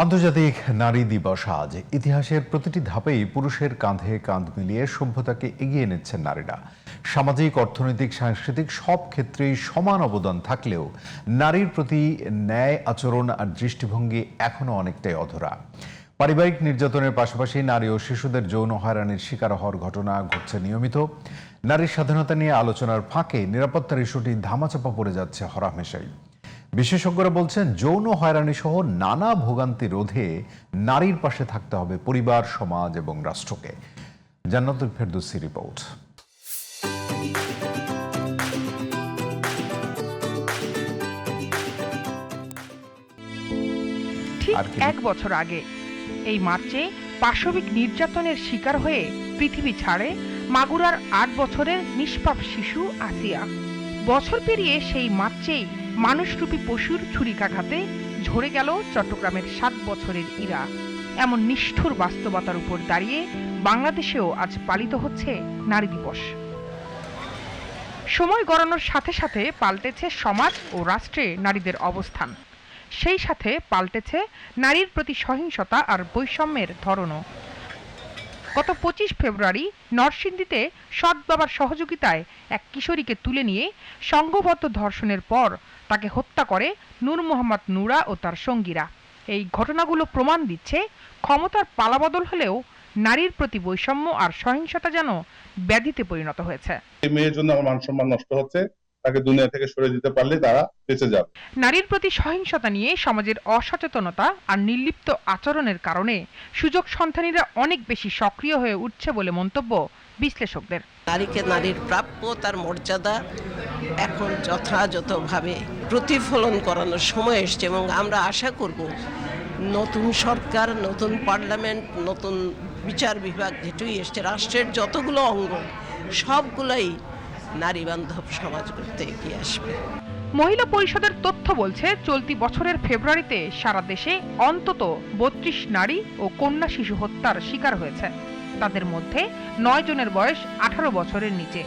আন্তর্জাতিক নারী দিবস আজ। ইতিহাসের প্রতিটি ধাপেই পুরুষের কাঁধে কাঁধ মিলিয়ে সভ্যতাকে এগিয়ে নিচ্ছেন নারীরা। সামাজিক, অর্থনৈতিক, সাংস্কৃতিক সব ক্ষেত্রেই সমান অবদান থাকলেও নারীর প্রতি ন্যায় আচরণ আর দৃষ্টিভঙ্গি এখনো অনেকটাই অধরা। পারিবারিক নির্যাতনের পাশাপাশি নারী ও শিশুদের যৌন হয়রানির শিকার হওয়ার ঘটনা ঘটছে নিয়মিত। নারীর স্বাধীনতা নিয়ে আলোচনার ফাঁকে নিরাপত্তার ইস্যুটি ধামাচাপা পড়ে যাচ্ছে হরহামেশাই। বিশেষজ্ঞরা বলছেন, যৌন হয়রানি সহ নানা ভোগান্তি রোধে নারীর পাশে থাকতে হবে পরিবার, সমাজ এবং রাষ্ট্রকে। জান্নাতুল ফেরদৌসী রিপোর্ট। ঠিক 1 বছর আগে এই মার্চে পাশবিক নির্যাতনের শিকার হয়ে পৃথিবী ছাড়ে মাগুরার 8 বছরের নিষ্পাপ শিশু আসিয়া। বছর পেরিয়ে সেই মার্চেই মানুষরূপী পশুর ছুরিকাঘাতে ঝরে গেল চট্টগ্রামের 7 বছরের ইরা। এমন নিষ্ঠুর বাস্তবতার উপর দাঁড়িয়ে বাংলাদেশেও আজ পালিত হচ্ছে নারী দিবস। সময় গড়ানোর সাথে সাথে পাল্টেছে সমাজ ও রাষ্ট্রে নারীদের অবস্থান। সেই সাথে পাল্টেছে নারীর প্রতি সহিংসতা আর বৈষম্যের ধরনও। গত 25 ফেব্রুয়ারি নরসিংদীতে সৎ বাবার সহযোগিতায় এক কিশোরীকে তুলে নিয়ে সংঘবদ্ধ ধর্ষণের পর তাকে হত্যা করে নূর মোহাম্মদ নূরা ও তার সঙ্গীরা। এই ঘটনাগুলো প্রমাণ দিচ্ছে, ক্ষমতার পালাবদল হলেও নারীর প্রতি বৈষম্য আর সহিংসতা যেন ব্যাধিতে পরিণত হয়েছে। এই মেয়ের জন্য আমার মান সম্মান নষ্ট হচ্ছে, তাকে দুনিয়া থেকে সরে দিতে পারলে তারা বেঁচে যাবে। নারীর প্রতি সহিংসতা নিয়ে সমাজের অসচেতনতা আর নির্লিপ্ত আচরণের কারণে সুযোগ সন্ধানীরা অনেক বেশি সক্রিয় হয়ে উঠছে বলে মন্তব্য বিশ্লেষকদের। নারীকে নারীর প্রাপ্য, তার মর্যাদা এখন যথাযথভাবে প্রতিফলন করানোর সময় এসছে এবং আমরা আশা করব নতুন সরকার, নতুন পার্লামেন্ট, নতুন বিচার বিভাগ যেটুই এসছে, রাষ্ট্রের যতগুলো অঙ্গ সবগুলাই নারী বান্ধব সমাজ করতে এগিয়ে আসবে। মহিলা পরিষদের তথ্য বলছে, চলতি বছরের ফেব্রুয়ারিতে সারা দেশে অন্তত 32 নারী ও কন্যা শিশু হত্যার শিকার হয়েছে। তাদের মধ্যে 9 জনের বয়স 18 বছরের নিচে।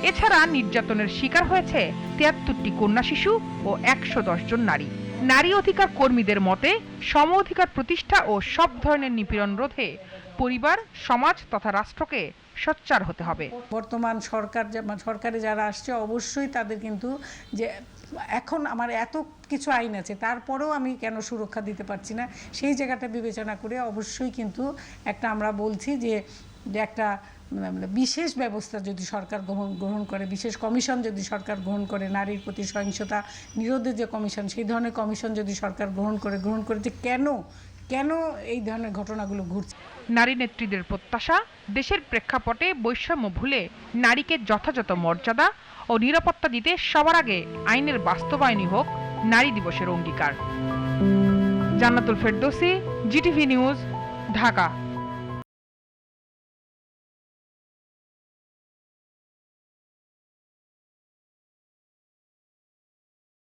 এছাড়া নির্যাতনের শিকার হয়েছে 73টি কন্যা শিশু ও 110 জন নারী। নারী অধিকার কর্মীদের মতে, সম অধিকার প্রতিষ্ঠা ও সব ধরনের নিপীড়ন রোধে পরিবার, সমাজ তথা রাষ্ট্রকে সোচ্চার হতে হবে। বর্তমান সরকারে যারা আসছে অবশ্যই তাদের কিন্তু যে এখন আমার এত কিছু আইন আছে, তারপরেও আমি কেন সুরক্ষা দিতে পারছি না, সেই জায়গাটা বিবেচনা করে অবশ্যই কিন্তু একটা আমরা বলছি যে একটা বিশেষ ব্যবস্থা যদি সরকার গ্রহণ করে, বিশেষ কমিশন যদি সরকার গ্রহণ করে, নারীর প্রতি সহিংসতা নিরোধের যে কমিশন, সেই ধরনের কমিশন যদি সরকার গ্রহণ করে যে কেন এই ধরনের ঘটনাগুলো ঘটছে। নারী নেত্রীদের প্রত্যাশা, দেশের প্রেক্ষাপটে বৈষম্য ভুলে নারীকে যথাযথ মর্যাদা ও নিরাপত্তা দিতে সবার আগে আইনের বাস্তবায়নই হোক নারী দিবসের অঙ্গীকার। জান্নাতুল ফেরদৌসী, জিটিভি নিউজ, ঢাকা।